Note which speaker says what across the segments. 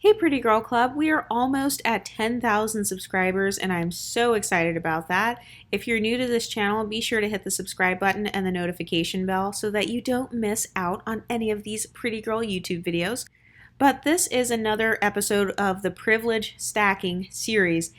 Speaker 1: Hey, Pretty Girl Club, we are almost at 10,000 subscribers, and I'm so excited about that. If you're new to this channel, be sure to hit the subscribe button and the notification bell so that you don't miss out on any of these Pretty Girl YouTube videos. But this is another episode of the Privilege Stacking series,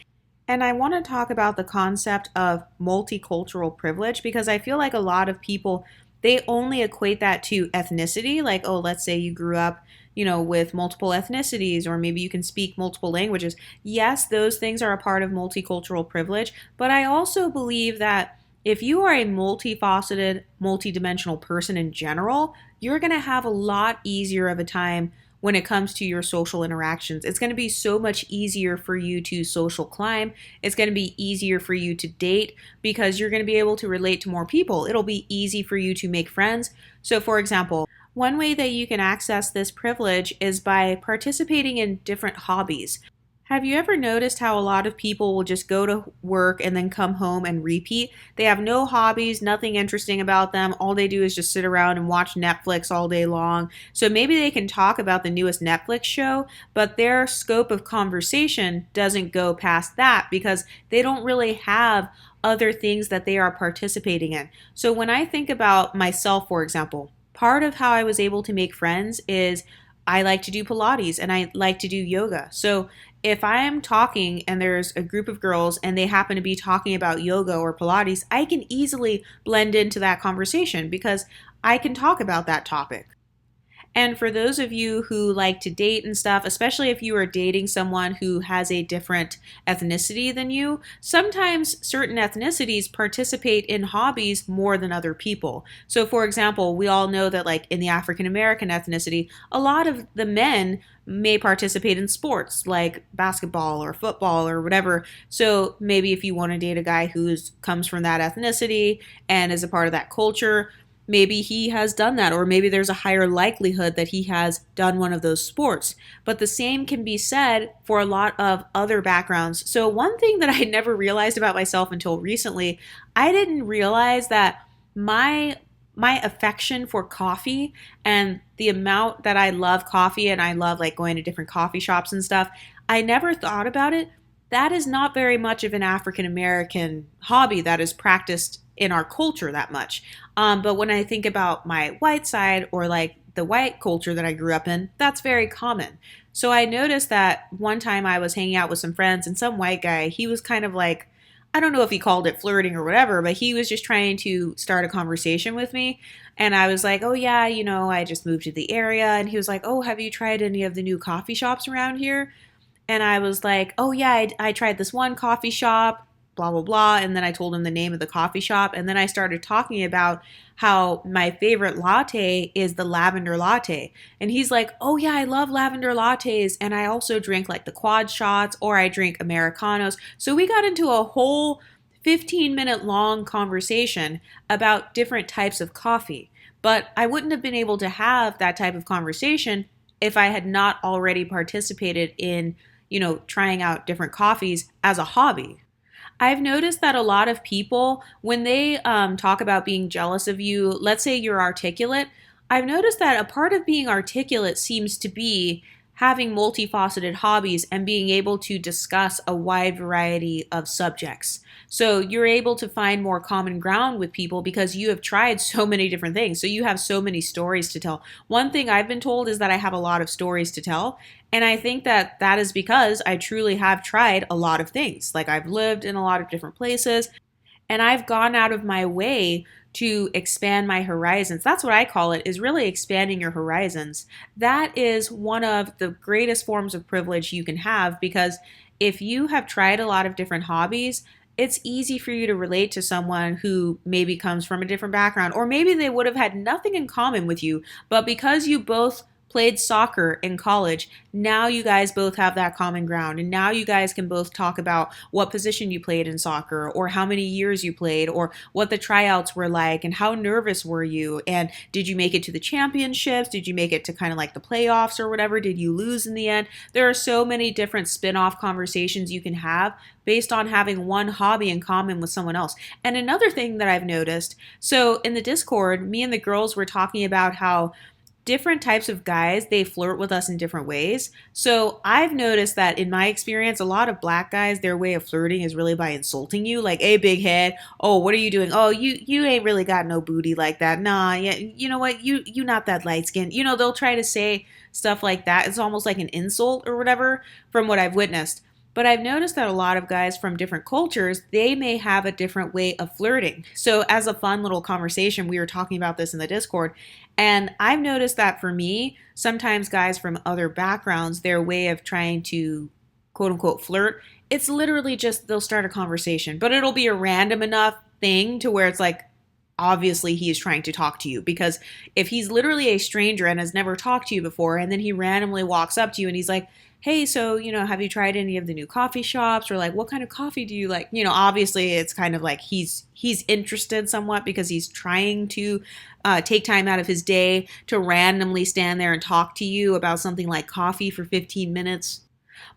Speaker 1: and I want to talk about the concept of multicultural privilege because I feel like a lot of people they only equate that to ethnicity, like, oh, let's say you grew up, with multiple ethnicities, or maybe you can speak multiple languages. Yes, those things are a part of multicultural privilege, but I also believe that if you are a multifaceted, multidimensional person in general, you're going to have a lot easier of a time when it comes to your social interactions. It's going to be so much easier for you to social climb. It's going to be easier for you to date because you're going to be able to relate to more people. It'll be easy for you to make friends. So, for example, one way that you can access this privilege is by participating in different hobbies. Have you ever noticed how a lot of people will just go to work and then come home and repeat? They have no hobbies, nothing interesting about them. All they do is just sit around and watch Netflix all day long. So maybe they can talk about the newest Netflix show, but their scope of conversation doesn't go past that because they don't really have other things that they are participating in. So when I think about myself, for example, part of how I was able to make friends is I like to do Pilates and I like to do yoga. So if I am talking and there's a group of girls and they happen to be talking about yoga or Pilates, I can easily blend into that conversation because I can talk about that topic. And for those of you who like to date and stuff, especially if you are dating someone who has a different ethnicity than you, sometimes certain ethnicities participate in hobbies more than other people. So for example, we all know that like in the African American ethnicity, a lot of the men may participate in sports like basketball or football or whatever. So maybe if you want to date a guy who comes from that ethnicity and is a part of that culture, maybe he has done that, or maybe there's a higher likelihood that he has done one of those sports. But the same can be said for a lot of other backgrounds. So one thing that I never realized about myself until recently, I didn't realize that my affection for coffee and the amount that I love coffee and I love like going to different coffee shops and stuff, I never thought about it. That is not very much of an African American hobby that is practiced in our culture that much. But when I think about my white side or like the white culture that I grew up in, that's very common. So I noticed that one time I was hanging out with some friends and some white guy, he was kind of like, I don't know if he called it flirting or whatever, but he was just trying to start a conversation with me. And I was like, oh yeah, I just moved to the area. And he was like, oh, have you tried any of the new coffee shops around here? And I was like, oh yeah, I tried this one coffee shop, blah, blah, blah. And then I told him the name of the coffee shop. And then I started talking about how my favorite latte is the lavender latte. And he's like, oh yeah, I love lavender lattes. And I also drink like the quad shots or I drink Americanos. So we got into a whole 15-minute long conversation about different types of coffee. But I wouldn't have been able to have that type of conversation if I had not already participated in trying out different coffees as a hobby. I've noticed that a lot of people, when they talk about being jealous of you, let's say you're articulate, I've noticed that a part of being articulate seems to be having multifaceted hobbies and being able to discuss a wide variety of subjects. So you're able to find more common ground with people because you have tried so many different things. So you have so many stories to tell. One thing I've been told is that I have a lot of stories to tell. And I think that that is because I truly have tried a lot of things. Like I've lived in a lot of different places and I've gone out of my way to expand my horizons. That's what I call it, is really expanding your horizons. That is one of the greatest forms of privilege you can have because if you have tried a lot of different hobbies, it's easy for you to relate to someone who maybe comes from a different background, or maybe they would have had nothing in common with you, but because you both played soccer in college, now you guys both have that common ground. And now you guys can both talk about what position you played in soccer or how many years you played or what the tryouts were like and how nervous were you and did you make it to the championships? Did you make it to kind of like the playoffs or whatever? Did you lose in the end? There are so many different spin-off conversations you can have based on having one hobby in common with someone else. And another thing that I've noticed, so in the Discord, me and the girls were talking about how different types of guys, they flirt with us in different ways. So I've noticed that in my experience, a lot of black guys, their way of flirting is really by insulting you, like, "Hey, big head. Oh, what are you doing? Oh, you ain't really got no booty like that. Nah, yeah, you know what? You not that light skin." They'll try to say stuff like that. It's almost like an insult or whatever from what I've witnessed. But I've noticed that a lot of guys from different cultures, they may have a different way of flirting. So as a fun little conversation, we were talking about this in the Discord, and I've noticed that for me, sometimes guys from other backgrounds, their way of trying to quote unquote flirt, it's literally just they'll start a conversation, but it'll be a random enough thing to where it's like, obviously he is trying to talk to you, because if he's literally a stranger and has never talked to you before and then he randomly walks up to you and he's like, "Hey, so, have you tried any of the new coffee shops?" Or like, "What kind of coffee do you like?" Obviously it's kind of like he's interested somewhat because he's trying to take time out of his day to randomly stand there and talk to you about something like coffee for 15 minutes.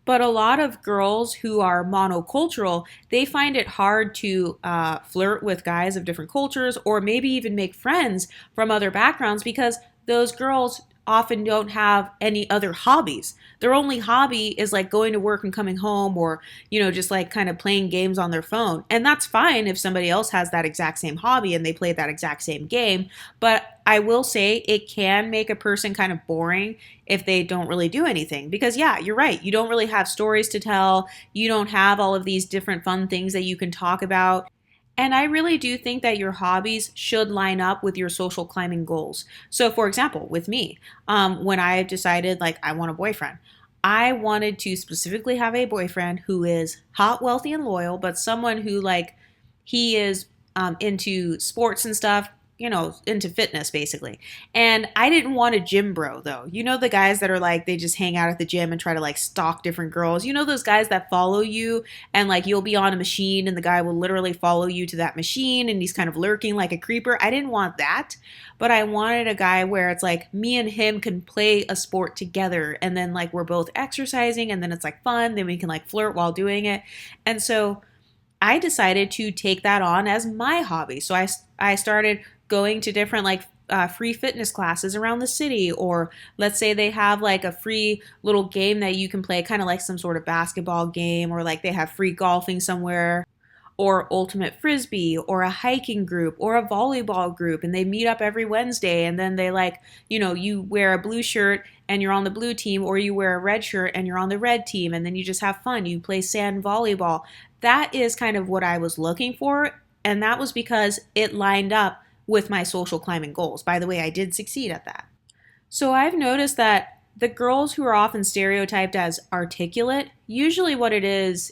Speaker 1: But a lot of girls who are monocultural, they find it hard to flirt with guys of different cultures, or maybe even make friends from other backgrounds, because those girls often don't have any other hobbies. Their only hobby is like going to work and coming home, or, just like kind of playing games on their phone. And that's fine if somebody else has that exact same hobby and they play that exact same game. But I will say it can make a person kind of boring if they don't really do anything. Because yeah, you're right. You don't really have stories to tell. You don't have all of these different fun things that you can talk about. And I really do think that your hobbies should line up with your social climbing goals. So, for example, with me, when I decided like I want a boyfriend, I wanted to specifically have a boyfriend who is hot, wealthy, and loyal, but someone who like he is into sports and stuff, into fitness basically. And I didn't want a gym bro though. The guys that are like, they just hang out at the gym and try to like stalk different girls. Those guys that follow you and like you'll be on a machine and the guy will literally follow you to that machine and he's kind of lurking like a creeper. I didn't want that, but I wanted a guy where it's like me and him can play a sport together and then like we're both exercising and then it's like fun. Then we can like flirt while doing it. And so I decided to take that on as my hobby. So I started going to different like free fitness classes around the city, or let's say they have like a free little game that you can play, kind of like some sort of basketball game, or like they have free golfing somewhere, or ultimate frisbee, or a hiking group, or a volleyball group, and they meet up every Wednesday, and then they like, you wear a blue shirt and you're on the blue team, or you wear a red shirt and you're on the red team, and then you just have fun. You play sand volleyball. That is kind of what I was looking for, and that was because it lined up with my social climbing goals. By the way, I did succeed at that. So I've noticed that the girls who are often stereotyped as articulate, usually what it is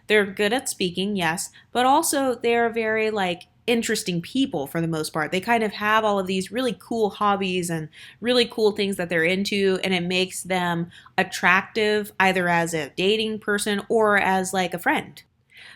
Speaker 1: they're good at speaking, yes, but also they're very like interesting people for the most part. They kind of have all of these really cool hobbies and really cool things that they're into, and it makes them attractive either as a dating person or as like a friend.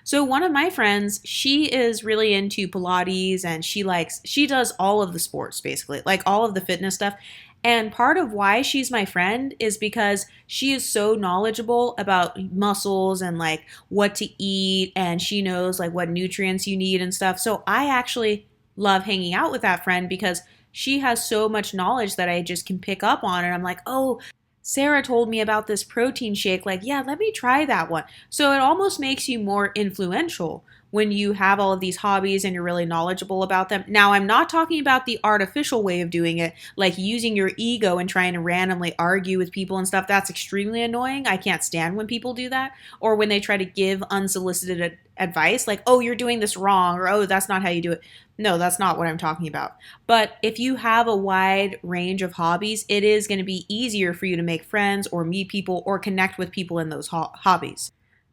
Speaker 1: So one of my friends, she is really into Pilates, and she does all of the sports basically, like all of the fitness stuff. And part of why she's my friend is because she is so knowledgeable about muscles and like what to eat, and she knows like what nutrients you need and stuff. So I actually love hanging out with that friend because she has so much knowledge that I just can pick up on, and I'm like, "Oh, Sarah told me about this protein shake. Like, yeah, let me try that one." So it almost makes you more influential when you have all of these hobbies and you're really knowledgeable about them. Now, I'm not talking about the artificial way of doing it, like using your ego and trying to randomly argue with people and stuff. That's extremely annoying. I can't stand when people do that, or when they try to give unsolicited advice, like, "Oh, you're doing this wrong," or "Oh, that's not how you do it." No, that's not what I'm talking about. But if you have a wide range of hobbies, it is going to be easier for you to make friends or meet people or connect with people in those hobbies.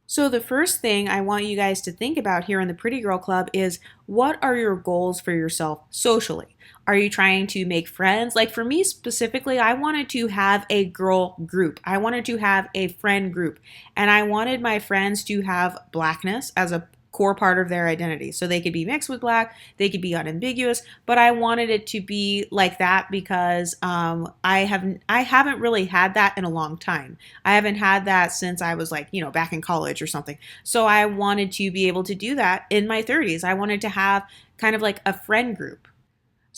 Speaker 1: So the first thing I want you guys to think about here in the Pretty Girl Club is, what are your goals for yourself socially? Are you trying to make friends? Like for me specifically, I wanted to have a girl group. I wanted to have a friend group. And I wanted my friends to have blackness as a core part of their identity. So they could be mixed with black, they could be unambiguous, but I wanted it to be like that because I haven't really had that in a long time. I haven't had that since I was like, back in college or something. So I wanted to be able to do that in my 30s. I wanted to have kind of like a friend group.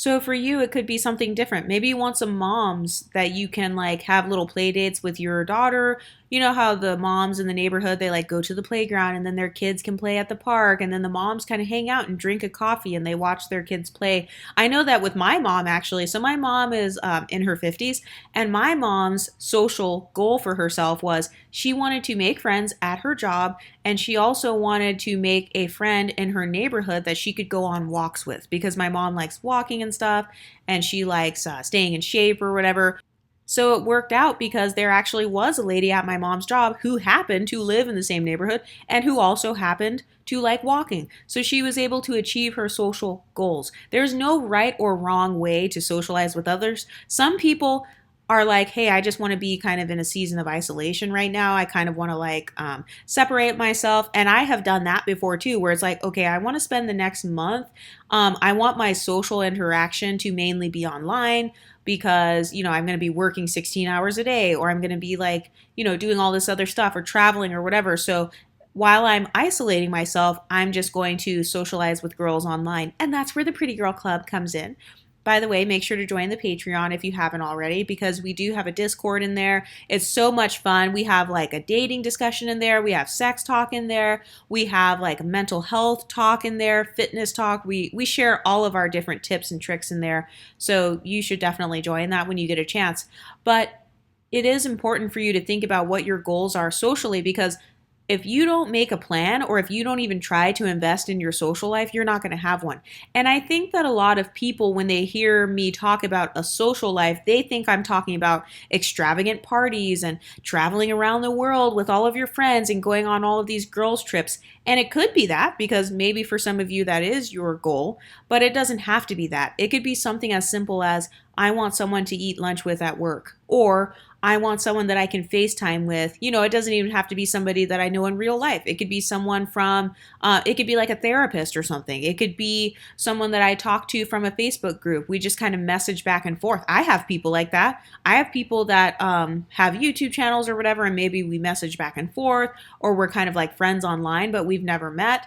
Speaker 1: So for you, it could be something different. Maybe you want some moms that you can like have little play dates with your daughter. You know how the moms in the neighborhood, they like go to the playground and then their kids can play at the park and then the moms kind of hang out and drink a coffee and they watch their kids play. I know that with my mom actually. So my mom is in her 50s, and my mom's social goal for herself was she wanted to make friends at her job, and she also wanted to make a friend in her neighborhood that she could go on walks with, because my mom likes walking and stuff and she likes staying in shape or whatever. So it worked out because there actually was a lady at my mom's job who happened to live in the same neighborhood and who also happened to like walking. So she was able to achieve her social goals. There's no right or wrong way to socialize with others. Some people are like, hey, I just want to be kind of in a season of isolation right now. I kind of want to like separate myself. And I have done that before too, where it's like, okay, I want to spend the next month. I want my social interaction to mainly be online because, you know, I'm going to be working 16 hours a day, or I'm going to be like, you know, doing all this other stuff or traveling or whatever. So while I'm isolating myself, I'm just going to socialize with girls online. And that's where the Pretty Girl Club comes in. By the way, make sure to join the Patreon if you haven't already, because we do have a Discord in there. It's so much fun. We have like a dating discussion in there. We have sex talk in there. We have like mental health talk in there, fitness talk. We share all of our different tips and tricks in there. So you should definitely join that when you get a chance. But it is important for you to think about what your goals are socially, because if you don't make a plan, or if you don't even try to invest in your social life, you're not going to have one. And I think that a lot of people, when they hear me talk about a social life, they think I'm talking about extravagant parties and traveling around the world with all of your friends and going on all of these girls' trips. And it could be that, because maybe for some of you that is your goal, but it doesn't have to be that. It could be something as simple as, I want someone to eat lunch with at work, or I want someone that I can FaceTime with. You know, it doesn't even have to be somebody that I know in real life. It could be someone from, it could be like a therapist or something. It could be someone that I talk to from a Facebook group. We just kind of message back and forth. I have people like that. I have people that have YouTube channels or whatever, and maybe we message back and forth, or we're kind of like friends online, but we've never met.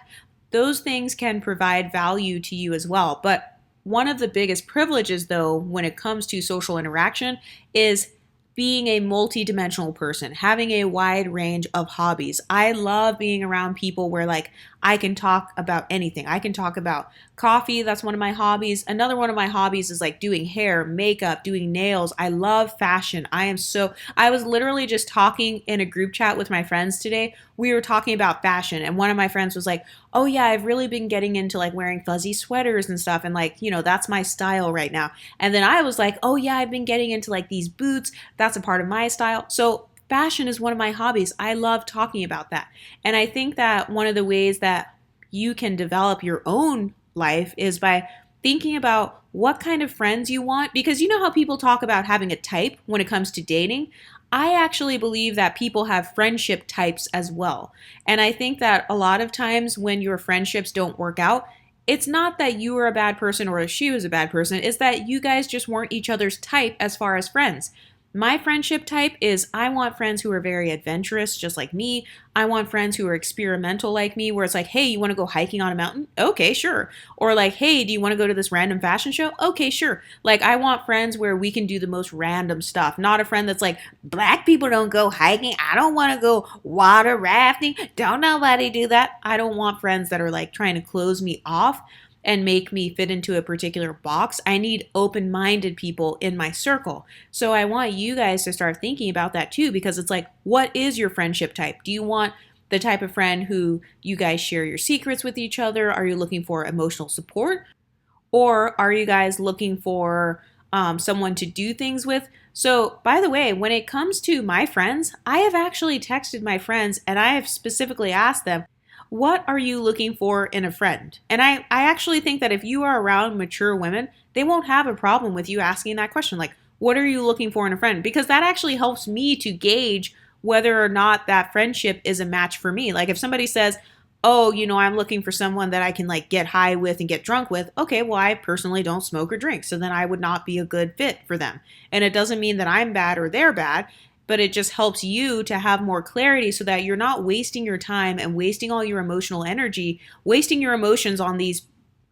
Speaker 1: Those things can provide value to you as well. But one of the biggest privileges, though, when it comes to social interaction is being a multi-dimensional person, having a wide range of hobbies. I love being around people where like I can talk about anything. I can talk about coffee. That's one of my hobbies. Another one of my hobbies is like doing hair, makeup, doing nails. I love fashion. I was literally just talking in a group chat with my friends today. We were talking about fashion, and one of my friends was like, oh yeah, I've really been getting into like wearing fuzzy sweaters and stuff, and like, you know, that's my style right now. And then I was like, oh yeah, I've been getting into like these boots. That's a part of my style. So fashion is one of my hobbies. I love talking about that. And I think that one of the ways that you can develop your own life is by thinking about what kind of friends you want, because you know how people talk about having a type when it comes to dating. I actually believe that people have friendship types as well. And I think that a lot of times when your friendships don't work out, it's not that you were a bad person or she was a bad person. It's that you guys just weren't each other's type as far as friends. My friendship type is, I want friends who are very adventurous, just like me. I want friends who are experimental like me, where it's like, hey, you want to go hiking on a mountain? Okay, sure. Or like, hey, do you want to go to this random fashion show? Okay, sure. Like, I want friends where we can do the most random stuff, not a friend that's like, black people don't go hiking. I don't want to go water rafting. Don't nobody do that. I don't want friends that are like trying to close me off and make me fit into a particular box. I need open-minded people in my circle. So I want you guys to start thinking about that too, because it's like, what is your friendship type? Do you want the type of friend who you guys share your secrets with each other? Are you looking for emotional support? Or are you guys looking for someone to do things with? So, by the way, when it comes to my friends, I have actually texted my friends and I have specifically asked them, what are you looking for in a friend? And I actually think that if you are around mature women, they won't have a problem with you asking that question. Like, what are you looking for in a friend? Because that actually helps me to gauge whether or not that friendship is a match for me. Like if somebody says, oh, you know, I'm looking for someone that I can like get high with and get drunk with. Okay, well, I personally don't smoke or drink. So then I would not be a good fit for them. And it doesn't mean that I'm bad or they're bad, but it just helps you to have more clarity so that you're not wasting your time and wasting all your emotional energy, wasting your emotions on these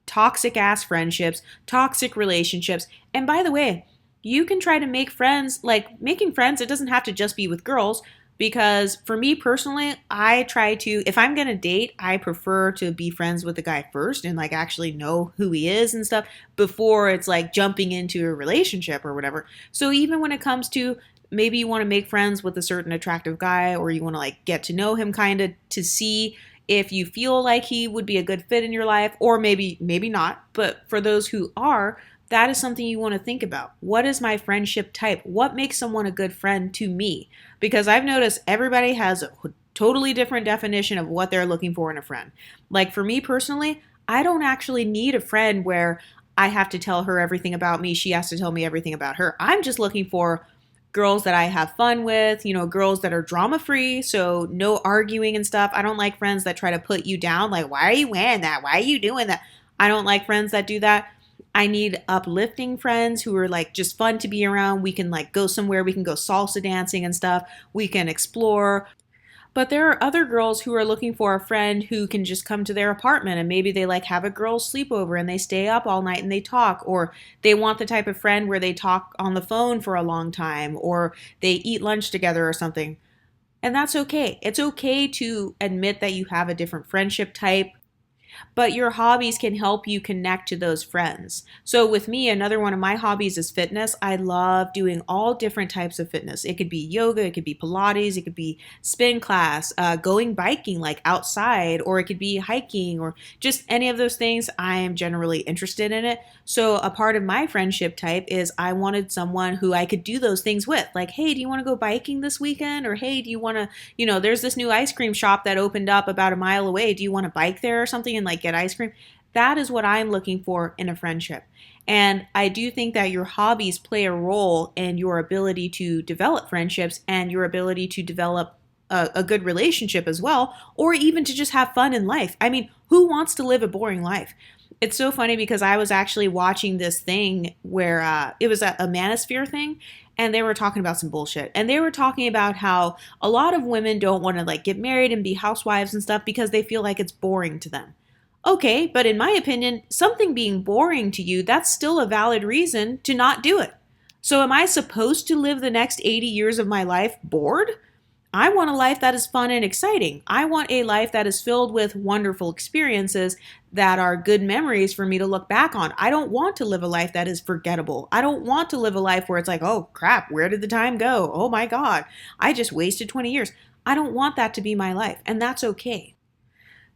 Speaker 1: toxic ass friendships, toxic relationships. And by the way, you can try to make friends, like making friends, it doesn't have to just be with girls. Because for me personally, I try to, if I'm gonna date, I prefer to be friends with the guy first and like actually know who he is and stuff before it's like jumping into a relationship or whatever. So even when it comes to maybe you want to make friends with a certain attractive guy or you want to like get to know him kind of to see if you feel like he would be a good fit in your life, or maybe not, but for those who are, that is something you want to think about. What is my friendship type? What makes someone a good friend to me? Because I've noticed everybody has a totally different definition of what they're looking for in a friend. Like for me personally, I don't actually need a friend where I have to tell her everything about me, she has to tell me everything about her. I'm just looking for girls that I have fun with, girls that are drama free, so no arguing and stuff. I don't like friends that try to put you down, like, why are you wearing that? Why are you doing that? I don't like friends that do that. I need uplifting friends who are like just fun to be around. We can like go somewhere, we can go salsa dancing and stuff. We can explore. But there are other girls who are looking for a friend who can just come to their apartment and maybe they like have a girls sleepover and they stay up all night and they talk, or they want the type of friend where they talk on the phone for a long time or they eat lunch together or something. And that's okay. It's okay to admit that you have a different friendship type, but your hobbies can help you connect to those friends. So with me, another one of my hobbies is fitness. I love doing all different types of fitness. It could be yoga, it could be Pilates, it could be spin class, going biking like outside, or it could be hiking, or just any of those things. I am generally interested in it. So a part of my friendship type is I wanted someone who I could do those things with. Like, hey, do you want to go biking this weekend? Or hey, do you want to, there's this new ice cream shop that opened up about a mile away. Do you want to bike there or something and like get ice cream? That is what I'm looking for in a friendship. And I do think that your hobbies play a role in your ability to develop friendships and your ability to develop a good relationship as well, or even to just have fun in life. I mean, who wants to live a boring life? It's so funny because I was actually watching this thing where it was a manosphere thing, and they were talking about some bullshit. And they were talking about how a lot of women don't want to like get married and be housewives and stuff because they feel like it's boring to them. Okay, but in my opinion, something being boring to you, that's still a valid reason to not do it. So am I supposed to live the next 80 years of my life bored? I want a life that is fun and exciting. I want a life that is filled with wonderful experiences that are good memories for me to look back on. I don't want to live a life that is forgettable. I don't want to live a life where it's like, oh crap, where did the time go? Oh my God, I just wasted 20 years. I don't want that to be my life, and that's okay.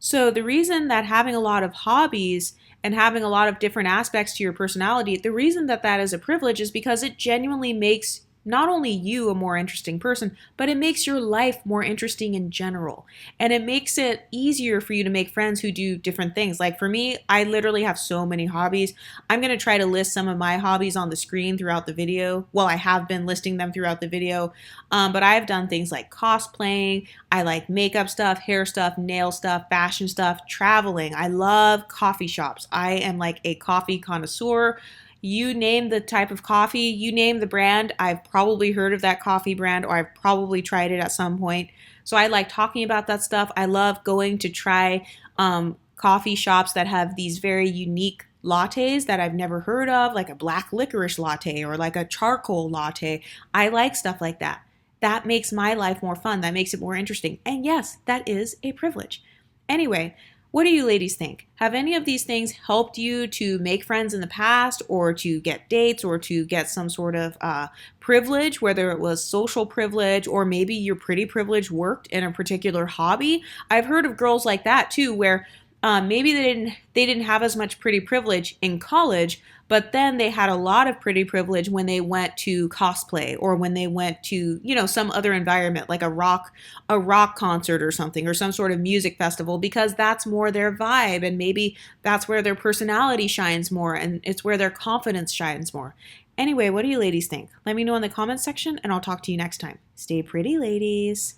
Speaker 1: So the reason that having a lot of hobbies and having a lot of different aspects to your personality, the reason that that is a privilege is because it genuinely makes not only you a more interesting person, but it makes your life more interesting in general. And it makes it easier for you to make friends who do different things. Like for me, I literally have so many hobbies. I'm going to try to list some of my hobbies on the screen throughout the video. Well, I have been listing them throughout the video. But I've done things like cosplaying. I like makeup stuff, hair stuff, nail stuff, fashion stuff, traveling. I love coffee shops. I am like a coffee connoisseur. You name the type of coffee, you name the brand, I've probably heard of that coffee brand or I've probably tried it at some point. So I like talking about that stuff. I love going to try coffee shops that have these very unique lattes that I've never heard of, like a black licorice latte or like a charcoal latte. I like stuff like that. That makes my life more fun. That makes it more interesting. And yes, that is a privilege. Anyway, what do you ladies think? Have any of these things helped you to make friends in the past or to get dates or to get some sort of privilege, whether it was social privilege or maybe your pretty privilege worked in a particular hobby? I've heard of girls like that too, where maybe they didn't have as much pretty privilege in college, but then they had a lot of pretty privilege when they went to cosplay or when they went to, some other environment like a rock concert or something, or some sort of music festival, because that's more their vibe and maybe that's where their personality shines more and it's where their confidence shines more. Anyway, what do you ladies think? Let me know in the comments section and I'll talk to you next time. Stay pretty, ladies.